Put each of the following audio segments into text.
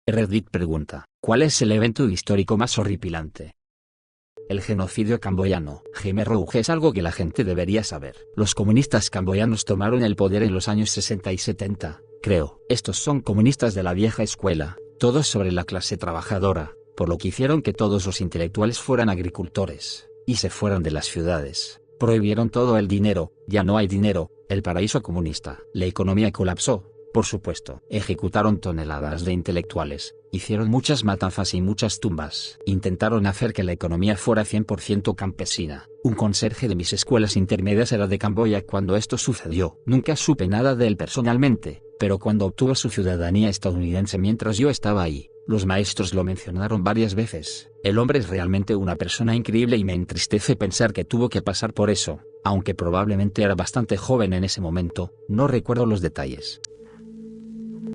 Reddit pregunta, ¿cuál es el evento histórico más horripilante? El genocidio camboyano. Khmer Rouge es algo que la gente debería saber. Los comunistas camboyanos tomaron el poder en los años 60 y 70, creo. Estos son comunistas de la vieja escuela, todos sobre la clase trabajadora, por lo que hicieron que todos los intelectuales fueran agricultores, y se fueran de las ciudades. Prohibieron todo el dinero, ya no hay dinero, el paraíso comunista. La economía colapsó, por supuesto. Ejecutaron toneladas de intelectuales, hicieron muchas matanzas y muchas tumbas. Intentaron hacer que la economía fuera 100% campesina. Un conserje de mis escuelas intermedias era de Camboya cuando esto sucedió. Nunca supe nada de él personalmente, pero cuando obtuvo su ciudadanía estadounidense mientras yo estaba ahí, los maestros lo mencionaron varias veces. El hombre es realmente una persona increíble y me entristece pensar que tuvo que pasar por eso, aunque probablemente era bastante joven en ese momento, no recuerdo los detalles.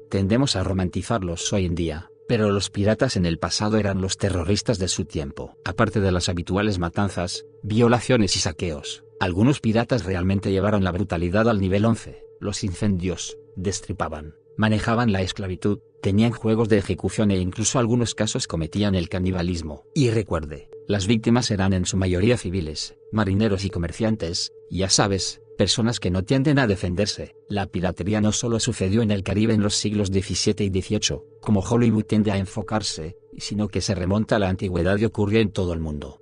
Tendemos a romantizarlos hoy en día, pero los piratas en el pasado eran los terroristas de su tiempo. Aparte de las habituales matanzas, violaciones y saqueos, algunos piratas realmente llevaron la brutalidad al nivel 11, los incendios, destripaban, manejaban la esclavitud, tenían juegos de ejecución e incluso algunos casos cometían el canibalismo. Y recuerde, las víctimas eran en su mayoría civiles, marineros y comerciantes, ya sabes, personas que no tienden a defenderse. La piratería no solo sucedió en el Caribe en los siglos XVII y XVIII, como Hollywood tiende a enfocarse, sino que se remonta a la antigüedad y ocurrió en todo el mundo.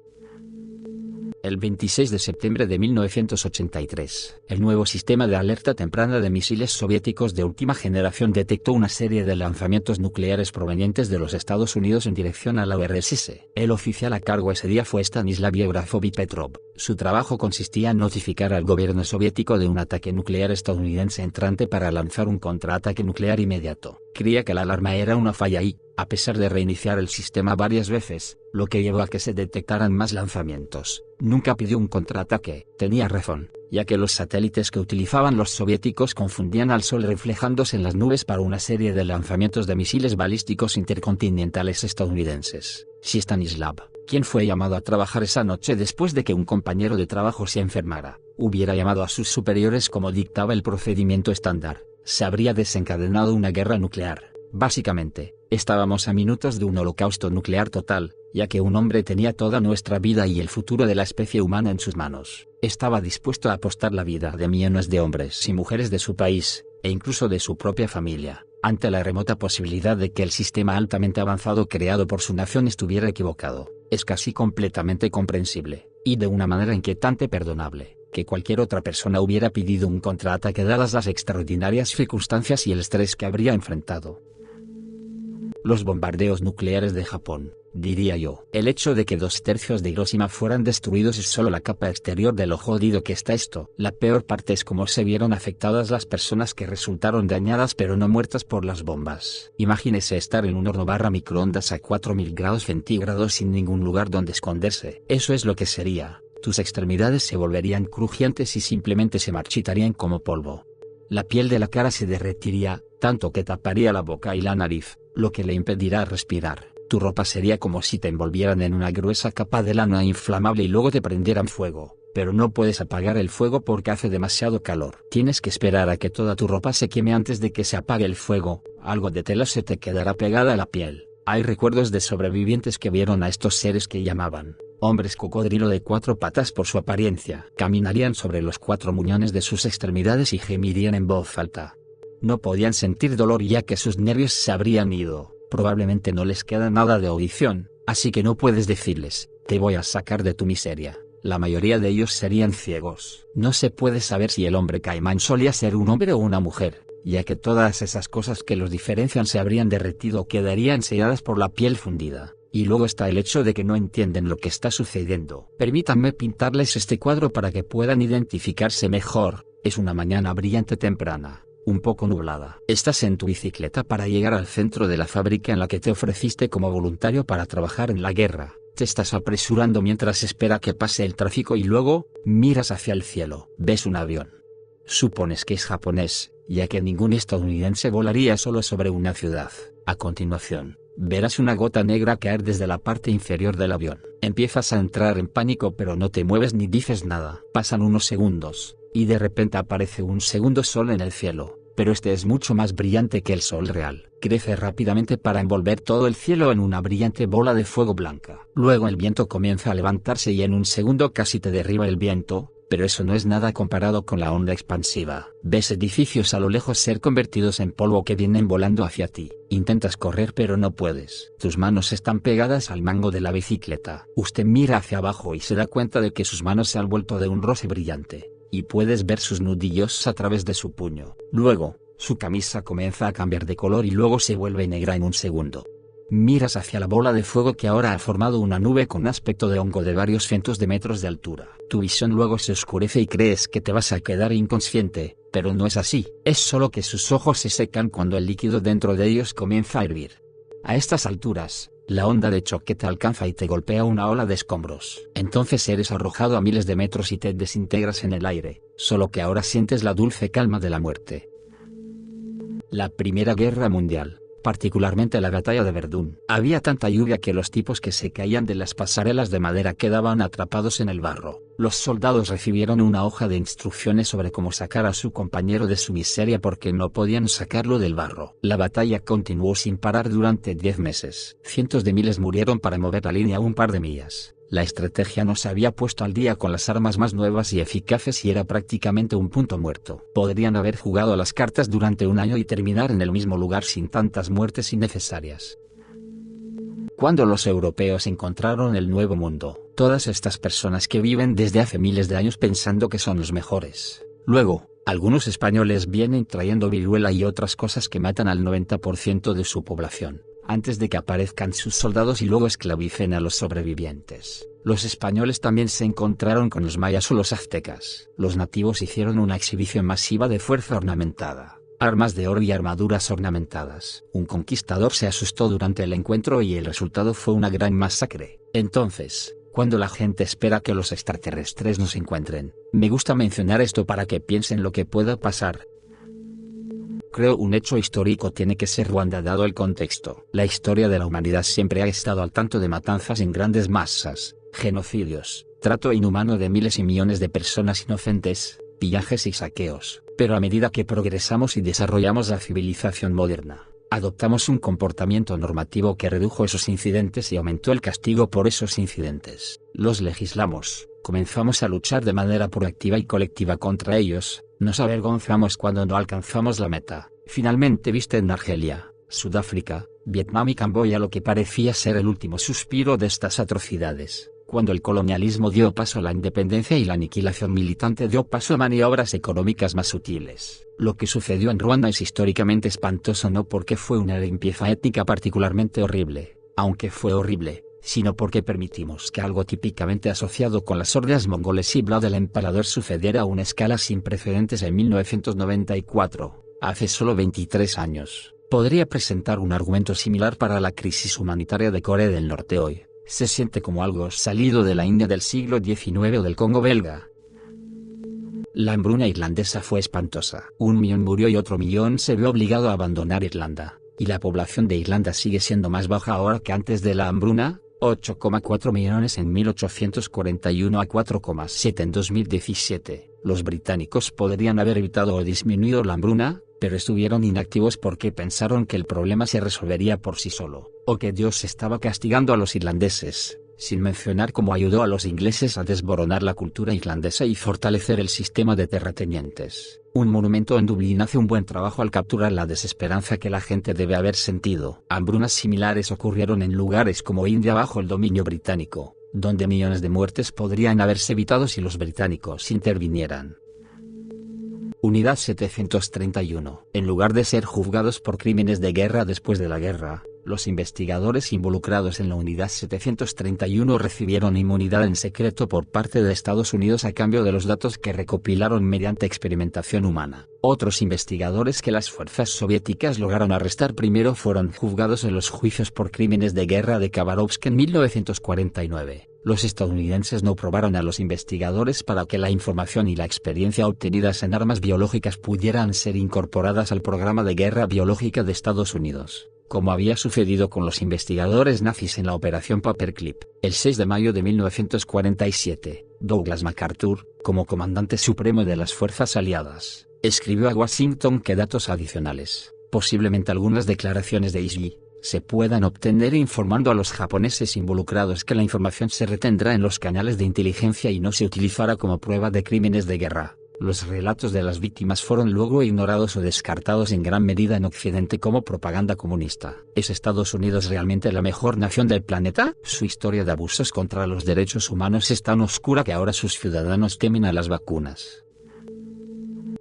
El 26 de septiembre de 1983, el nuevo sistema de alerta temprana de misiles soviéticos de última generación detectó una serie de lanzamientos nucleares provenientes de los Estados Unidos en dirección a la URSS. El oficial a cargo ese día fue Stanislav Yevgrafovich Petrov. Su trabajo consistía en notificar al gobierno soviético de un ataque nuclear estadounidense entrante para lanzar un contraataque nuclear inmediato. Creía que la alarma era una falla y, a pesar de reiniciar el sistema varias veces, lo que llevó a que se detectaran más lanzamientos, nunca pidió un contraataque. Tenía razón, ya que los satélites que utilizaban los soviéticos confundían al Sol reflejándose en las nubes para una serie de lanzamientos de misiles balísticos intercontinentales estadounidenses. Si Stanislav, quien fue llamado a trabajar esa noche después de que un compañero de trabajo se enfermara, hubiera llamado a sus superiores como dictaba el procedimiento estándar, se habría desencadenado una guerra nuclear. Básicamente, estábamos a minutos de un holocausto nuclear total, ya que un hombre tenía toda nuestra vida y el futuro de la especie humana en sus manos. Estaba dispuesto a apostar la vida de millones de hombres y mujeres de su país, e incluso de su propia familia, ante la remota posibilidad de que el sistema altamente avanzado creado por su nación estuviera equivocado. Es casi completamente comprensible, y de una manera inquietante perdonable, que cualquier otra persona hubiera pedido un contraataque dadas las extraordinarias circunstancias y el estrés que habría enfrentado. Los bombardeos nucleares de Japón, diría yo. El hecho de que 2/3 de Hiroshima fueran destruidos es solo la capa exterior de lo jodido que está esto. La peor parte es cómo se vieron afectadas las personas que resultaron dañadas pero no muertas por las bombas. Imagínese estar en un horno barra microondas a 4000 grados centígrados sin ningún lugar donde esconderse. Eso es lo que sería. Tus extremidades se volverían crujientes y simplemente se marchitarían como polvo. La piel de la cara se derretiría, tanto que taparía la boca y la nariz, lo que le impedirá respirar. Tu ropa sería como si te envolvieran en una gruesa capa de lana inflamable y luego te prendieran fuego, pero no puedes apagar el fuego porque hace demasiado calor. Tienes que esperar a que toda tu ropa se queme antes de que se apague el fuego, algo de tela se te quedará pegada a la piel. Hay recuerdos de sobrevivientes que vieron a estos seres que llamaban hombres cocodrilo de 4 patas por su apariencia. Caminarían sobre los 4 muñones de sus extremidades y gemirían en voz alta. No podían sentir dolor ya que sus nervios se habrían ido. Probablemente no les queda nada de audición, así que no puedes decirles, te voy a sacar de tu miseria. La mayoría de ellos serían ciegos. No se puede saber si el hombre caimán solía ser un hombre o una mujer, ya que todas esas cosas que los diferencian se habrían derretido o quedarían selladas por la piel fundida. Y luego está el hecho de que no entienden lo que está sucediendo. Permítanme pintarles este cuadro para que puedan identificarse mejor. Es una mañana brillante temprana, un poco nublada. Estás en tu bicicleta para llegar al centro de la fábrica en la que te ofreciste como voluntario para trabajar en la guerra. Te estás apresurando mientras espera que pase el tráfico y luego, miras hacia el cielo. Ves un avión. Supones que es japonés, ya que ningún estadounidense volaría solo sobre una ciudad. A continuación, verás una gota negra caer desde la parte inferior del avión. Empiezas a entrar en pánico pero no te mueves ni dices nada. Pasan unos segundos, y de repente aparece un segundo sol en el cielo. pero este es mucho más brillante que el Sol real. Crece rápidamente para envolver todo el cielo en una brillante bola de fuego blanca. Luego el viento comienza a levantarse y en un segundo casi te derriba el viento, pero eso no es nada comparado con la onda expansiva. Ves edificios a lo lejos ser convertidos en polvo que vienen volando hacia ti. Intentas correr pero no puedes. Tus manos están pegadas al mango de la bicicleta. Usted mira hacia abajo y se da cuenta de que sus manos se han vuelto de un roce brillante, y puedes ver sus nudillos a través de su puño. Luego, su camisa comienza a cambiar de color y luego se vuelve negra en un segundo. Miras hacia la bola de fuego que ahora ha formado una nube con aspecto de hongo de varios cientos de metros de altura. Tu visión luego se oscurece y crees que te vas a quedar inconsciente, pero no es así. Es solo que sus ojos se secan cuando el líquido dentro de ellos comienza a hervir. A estas alturas, la onda de choque te alcanza y te golpea una ola de escombros. Entonces eres arrojado a miles de metros y te desintegras en el aire, solo que ahora sientes la dulce calma de la muerte. La Primera Guerra Mundial, particularmente la batalla de Verdún. Había tanta lluvia que los tipos que se caían de las pasarelas de madera quedaban atrapados en el barro. Los soldados recibieron una hoja de instrucciones sobre cómo sacar a su compañero de su miseria porque no podían sacarlo del barro. La batalla continuó sin parar durante 10 meses. Cientos de miles murieron para mover la línea un par de millas. La estrategia no se había puesto al día con las armas más nuevas y eficaces y era prácticamente un punto muerto. Podrían haber jugado a las cartas durante un año y terminar en el mismo lugar sin tantas muertes innecesarias. Cuando los europeos encontraron el Nuevo Mundo, todas estas personas que viven desde hace miles de años pensando que son los mejores. Luego, algunos españoles vienen trayendo viruela y otras cosas que matan al 90% de su población, antes de que aparezcan sus soldados y luego esclavicen a los sobrevivientes. Los españoles también se encontraron con los mayas o los aztecas. Los nativos hicieron una exhibición masiva de fuerza ornamentada, armas de oro y armaduras ornamentadas. Un conquistador se asustó durante el encuentro y el resultado fue una gran masacre. Entonces, cuando la gente espera que los extraterrestres nos encuentren, me gusta mencionar esto para que piensen lo que pueda pasar. Creo un hecho histórico tiene que ser Ruanda dado el contexto. La historia de la humanidad siempre ha estado al tanto de matanzas en grandes masas, genocidios, trato inhumano de miles y millones de personas inocentes, pillajes y saqueos. Pero a medida que progresamos y desarrollamos la civilización moderna, adoptamos un comportamiento normativo que redujo esos incidentes y aumentó el castigo por esos incidentes. Los legislamos, comenzamos a luchar de manera proactiva y colectiva contra ellos. Nos avergonzamos cuando no alcanzamos la meta. Finalmente viste en Argelia, Sudáfrica, Vietnam y Camboya lo que parecía ser el último suspiro de estas atrocidades, cuando el colonialismo dio paso a la independencia y la aniquilación militante dio paso a maniobras económicas más sutiles. Lo que sucedió en Ruanda es históricamente espantoso no porque fue una limpieza étnica particularmente horrible, aunque fue horrible, sino porque permitimos que algo típicamente asociado con las hordas mongoles y Vlad el Empalador sucediera a una escala sin precedentes en 1994, hace solo 23 años. Podría presentar un argumento similar para la crisis humanitaria de Corea del Norte hoy. Se siente como algo salido de la India del siglo XIX o del Congo belga. La hambruna irlandesa fue espantosa. 1 millón murió y otro millón se vio obligado a abandonar Irlanda, y la población de Irlanda sigue siendo más baja ahora que antes de la hambruna. 8,4 millones en 1841 a 4,7 en 2017. Los británicos podrían haber evitado o disminuido la hambruna, pero estuvieron inactivos porque pensaron que el problema se resolvería por sí solo, o que Dios estaba castigando a los irlandeses, sin mencionar cómo ayudó a los ingleses a desboronar la cultura irlandesa y fortalecer el sistema de terratenientes. Un monumento en Dublín hace un buen trabajo al capturar la desesperanza que la gente debe haber sentido. Hambrunas similares ocurrieron en lugares como India bajo el dominio británico, donde millones de muertes podrían haberse evitado si los británicos intervinieran. Unidad 731. En lugar de ser juzgados por crímenes de guerra después de la guerra, los investigadores involucrados en la Unidad 731 recibieron inmunidad en secreto por parte de Estados Unidos a cambio de los datos que recopilaron mediante experimentación humana. Otros investigadores que las fuerzas soviéticas lograron arrestar primero fueron juzgados en los juicios por crímenes de guerra de Khabarovsk en 1949. Los estadounidenses no probaron a los investigadores para que la información y la experiencia obtenidas en armas biológicas pudieran ser incorporadas al programa de guerra biológica de Estados Unidos, como había sucedido con los investigadores nazis en la Operación Paperclip. El 6 de mayo de 1947, Douglas MacArthur, como comandante supremo de las fuerzas aliadas, escribió a Washington que datos adicionales, posiblemente algunas declaraciones de Ishii, se puedan obtener informando a los japoneses involucrados que la información se retendrá en los canales de inteligencia y no se utilizará como prueba de crímenes de guerra. Los relatos de las víctimas fueron luego ignorados o descartados en gran medida en Occidente como propaganda comunista. ¿Es Estados Unidos realmente la mejor nación del planeta? Su historia de abusos contra los derechos humanos es tan oscura que ahora sus ciudadanos temen a las vacunas.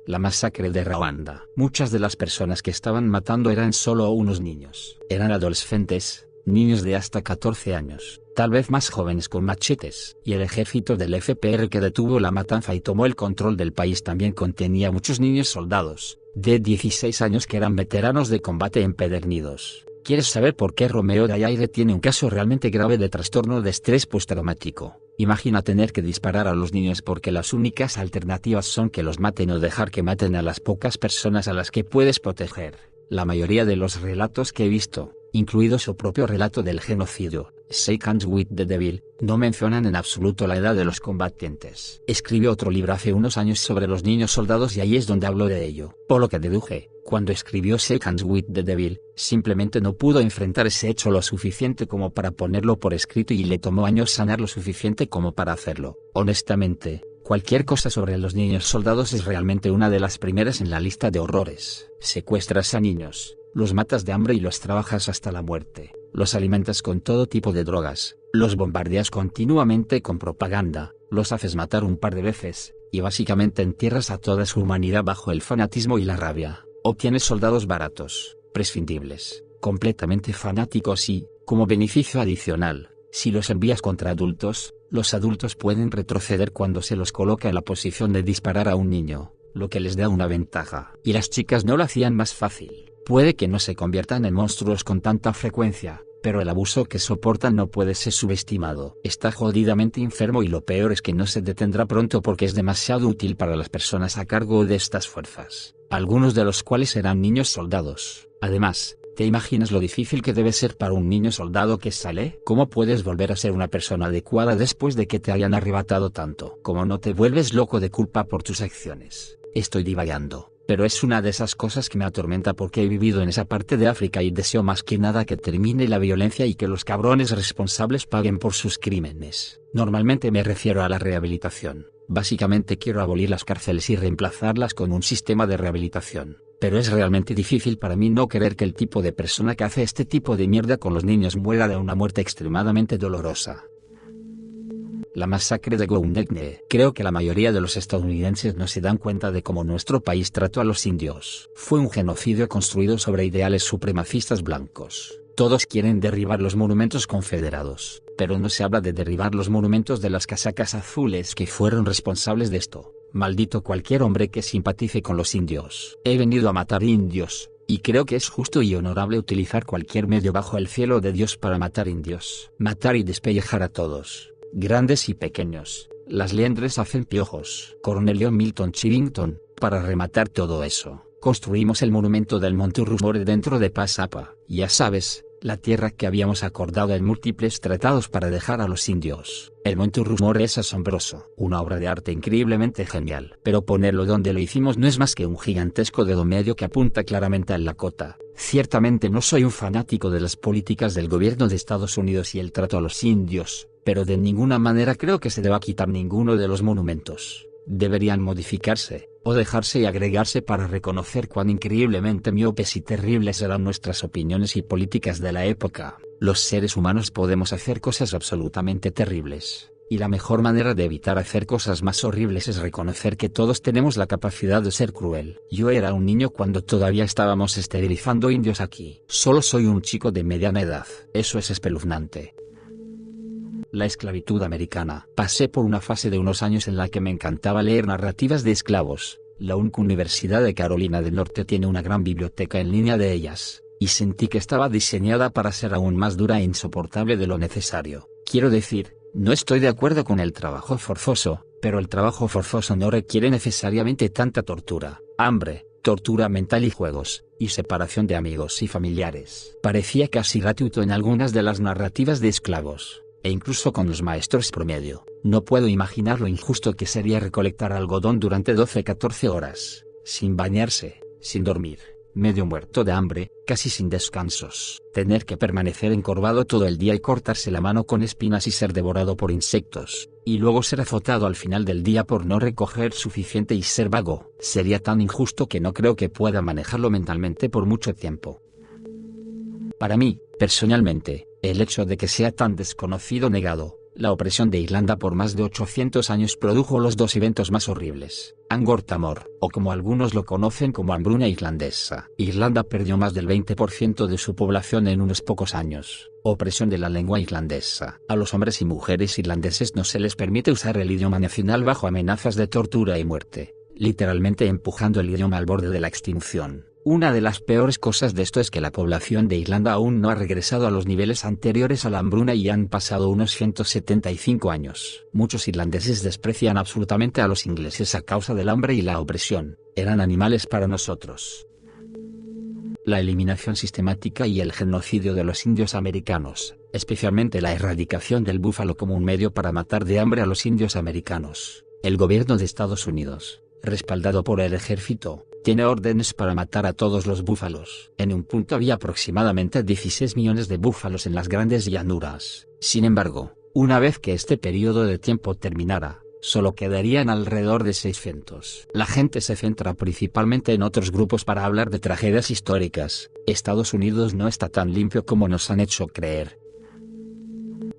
La masacre de Ruanda. Muchas de las personas que estaban matando eran solo unos niños. Eran adolescentes, niños de hasta 14 años, tal vez más jóvenes con machetes. Y el ejército del FPR que detuvo la matanza y tomó el control del país también contenía muchos niños soldados, de 16 años que eran veteranos de combate empedernidos. ¿Quieres saber por qué Romeo Dallaire tiene un caso realmente grave de trastorno de estrés postraumático? Imagina tener que disparar a los niños porque las únicas alternativas son que los maten o dejar que maten a las pocas personas a las que puedes proteger. La mayoría de los relatos que he visto, incluido su propio relato del genocidio, Seconds with the Devil, no mencionan en absoluto la edad de los combatientes. Escribió otro libro hace unos años sobre los niños soldados y ahí es donde habló de ello. Por lo que deduje, cuando escribió Seconds with the Devil, simplemente no pudo enfrentar ese hecho lo suficiente como para ponerlo por escrito y le tomó años sanar lo suficiente como para hacerlo. Honestamente, cualquier cosa sobre los niños soldados es realmente una de las primeras en la lista de horrores. Secuestras a niños, los matas de hambre y los trabajas hasta la muerte, los alimentas con todo tipo de drogas, los bombardeas continuamente con propaganda, los haces matar un par de veces, y básicamente entierras a toda su humanidad bajo el fanatismo y la rabia. Obtienes soldados baratos, prescindibles, completamente fanáticos y, como beneficio adicional, si los envías contra adultos, los adultos pueden retroceder cuando se los coloca en la posición de disparar a un niño, lo que les da una ventaja. Y las chicas no lo hacían más fácil. Puede que no se conviertan en monstruos con tanta frecuencia, pero el abuso que soportan no puede ser subestimado. Está jodidamente enfermo y lo peor es que no se detendrá pronto porque es demasiado útil para las personas a cargo de estas fuerzas, algunos de los cuales eran niños soldados. Además, ¿te imaginas lo difícil que debe ser para un niño soldado que sale? ¿Cómo puedes volver a ser una persona adecuada después de que te hayan arrebatado tanto? ¿Cómo no te vuelves loco de culpa por tus acciones? Estoy divagando, pero es una de esas cosas que me atormenta porque he vivido en esa parte de África y deseo más que nada que termine la violencia y que los cabrones responsables paguen por sus crímenes. Normalmente me refiero a la rehabilitación. Básicamente quiero abolir las cárceles y reemplazarlas con un sistema de rehabilitación. Pero es realmente difícil para mí no querer que el tipo de persona que hace este tipo de mierda con los niños muera de una muerte extremadamente dolorosa. La masacre de Gounaï. Creo que la mayoría de los estadounidenses no se dan cuenta de cómo nuestro país trató a los indios. Fue un genocidio construido sobre ideales supremacistas blancos. Todos quieren derribar los monumentos confederados, pero no se habla de derribar los monumentos de las casacas azules que fueron responsables de esto. Maldito cualquier hombre que simpatice con los indios. He venido a matar indios, y creo que es justo y honorable utilizar cualquier medio bajo el cielo de Dios para matar indios. Matar y despellejar a todos, grandes y pequeños. Las liendres hacen piojos. Cornelio Milton Chivington. Para rematar todo eso, construimos el monumento del Monte Rushmore dentro de Pasapa. Ya sabes, la tierra que habíamos acordado en múltiples tratados para dejar a los indios. El Monte Rushmore es asombroso, una obra de arte increíblemente genial. Pero ponerlo donde lo hicimos no es más que un gigantesco dedo medio que apunta claramente al Lakota. Ciertamente no soy un fanático de las políticas del gobierno de Estados Unidos y el trato a los indios, pero de ninguna manera creo que se deba quitar ninguno de los monumentos. Deberían modificarse, o dejarse y agregarse para reconocer cuán increíblemente miopes y terribles eran nuestras opiniones y políticas de la época. Los seres humanos podemos hacer cosas absolutamente terribles, y la mejor manera de evitar hacer cosas más horribles es reconocer que todos tenemos la capacidad de ser cruel. Yo era un niño cuando todavía estábamos esterilizando indios aquí. Solo soy un chico de mediana edad. Eso es espeluznante. La esclavitud americana. Pasé por una fase de unos años en la que me encantaba leer narrativas de esclavos. La Universidad de Carolina del Norte tiene una gran biblioteca en línea de ellas, y sentí que estaba diseñada para ser aún más dura e insoportable de lo necesario. Quiero decir, no estoy de acuerdo con el trabajo forzoso, pero el trabajo forzoso no requiere necesariamente tanta tortura, hambre, tortura mental y juegos, y separación de amigos y familiares. Parecía casi gratuito en algunas de las narrativas de esclavos, e incluso con los maestros promedio. No puedo imaginar lo injusto que sería recolectar algodón durante 12-14 horas, sin bañarse, sin dormir, medio muerto de hambre, casi sin descansos, tener que permanecer encorvado todo el día y cortarse la mano con espinas y ser devorado por insectos, y luego ser azotado al final del día por no recoger suficiente y ser vago, sería tan injusto que no creo que pueda manejarlo mentalmente por mucho tiempo. Para mí, personalmente, el hecho de que sea tan desconocido negado, la opresión de Irlanda por más de 800 años produjo los dos eventos más horribles. Angkor Tamor, o como algunos lo conocen como hambruna irlandesa. Irlanda perdió más del 20% de su población en unos pocos años. Opresión de la lengua irlandesa. A los hombres y mujeres irlandeses no se les permite usar el idioma nacional bajo amenazas de tortura y muerte, literalmente empujando el idioma al borde de la extinción. Una de las peores cosas de esto es que la población de Irlanda aún no ha regresado a los niveles anteriores a la hambruna y han pasado unos 175 años. Muchos irlandeses desprecian absolutamente a los ingleses a causa del hambre y la opresión. Eran animales para nosotros. La eliminación sistemática y el genocidio de los indios americanos, especialmente la erradicación del búfalo como un medio para matar de hambre a los indios americanos. El gobierno de Estados Unidos, respaldado por el ejército, tiene órdenes para matar a todos los búfalos. En un punto había aproximadamente 16 millones de búfalos en las grandes llanuras. Sin embargo, una vez que este periodo de tiempo terminara, solo quedarían alrededor de 600. La gente se centra principalmente en otros grupos para hablar de tragedias históricas. Estados Unidos no está tan limpio como nos han hecho creer.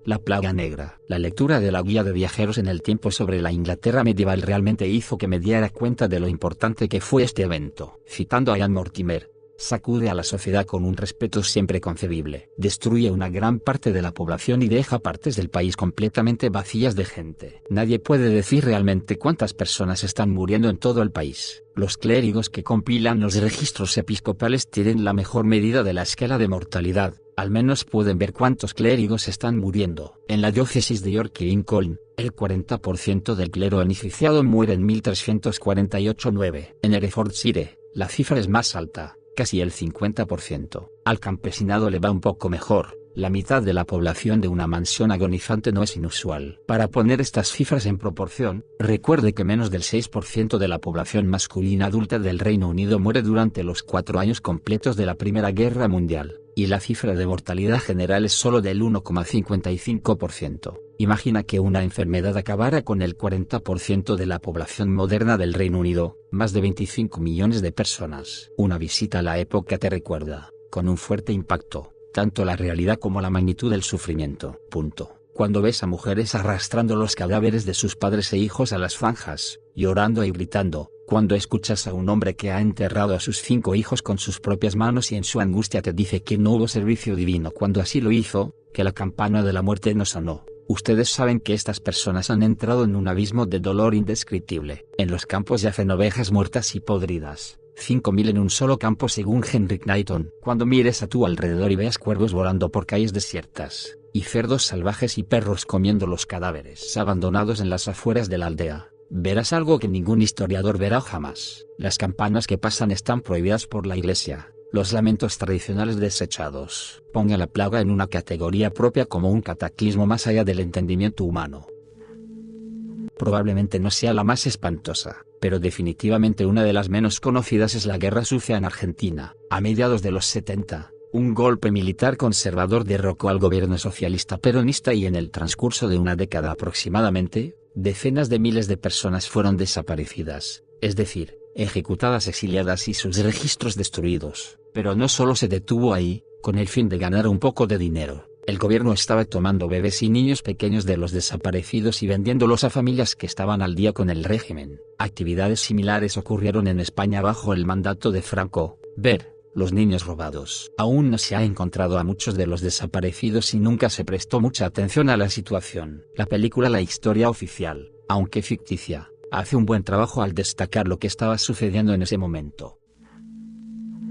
La plaga negra. La lectura de la guía de viajeros en el tiempo sobre la Inglaterra medieval realmente hizo que me diera cuenta de lo importante que fue este evento. Citando a Ian Mortimer, sacude a la sociedad con un respeto siempre concebible. Destruye una gran parte de la población y deja partes del país completamente vacías de gente. Nadie puede decir realmente cuántas personas están muriendo en todo el país. Los clérigos que compilan los registros episcopales tienen la mejor medida de la escala de mortalidad. Al menos pueden ver cuántos clérigos están muriendo. En la diócesis de York y Lincoln, el 40% del clero iniciado muere en 1348-9. En Herefordshire, la cifra es más alta, casi el 50%. Al campesinado le va un poco mejor. La mitad de la población de una mansión agonizante no es inusual. Para poner estas cifras en proporción, recuerde que menos del 6% de la población masculina adulta del Reino Unido muere durante los 4 años completos de la Primera Guerra Mundial, y la cifra de mortalidad general es solo del 1,55%. Imagina que una enfermedad acabara con el 40% de la población moderna del Reino Unido, más de 25 millones de personas. Una visita a la época te recuerda, con un fuerte impacto, tanto la realidad como la magnitud del sufrimiento. Cuando ves a mujeres arrastrando los cadáveres de sus padres e hijos a las zanjas, llorando y gritando, cuando escuchas a un hombre que ha enterrado a sus 5 hijos con sus propias manos y en su angustia te dice que no hubo servicio divino cuando así lo hizo, que la campana de la muerte no sonó. Ustedes saben que estas personas han entrado en un abismo de dolor indescriptible. En los campos yacen ovejas muertas y podridas. 5.000 en un solo campo según Henry Knighton. Cuando mires a tu alrededor y veas cuervos volando por calles desiertas, y cerdos salvajes y perros comiendo los cadáveres abandonados en las afueras de la aldea, verás algo que ningún historiador verá jamás. Las campanas que pasan están prohibidas por la iglesia. Los lamentos tradicionales desechados. Ponga la plaga en una categoría propia como un cataclismo más allá del entendimiento humano. Probablemente no sea la más espantosa, pero definitivamente una de las menos conocidas es la Guerra Sucia en Argentina. A mediados de los 70, un golpe militar conservador derrocó al gobierno socialista peronista y en el transcurso de una década aproximadamente, decenas de miles de personas fueron desaparecidas, es decir, ejecutadas, exiliadas y sus registros destruidos. Pero no solo se detuvo ahí, con el fin de ganar un poco de dinero. El gobierno estaba tomando bebés y niños pequeños de los desaparecidos y vendiéndolos a familias que estaban al día con el régimen. Actividades similares ocurrieron en España bajo el mandato de Franco. Ver, los niños robados. Aún no se ha encontrado a muchos de los desaparecidos y nunca se prestó mucha atención a la situación. La película La Historia Oficial, aunque ficticia, hace un buen trabajo al destacar lo que estaba sucediendo en ese momento.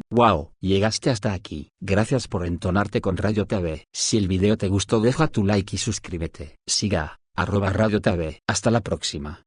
Wow, llegaste hasta aquí. Gracias por entonarte con Radio TV. Si el video te gustó deja tu like y suscríbete. Siga, @Radio TV. Hasta la próxima.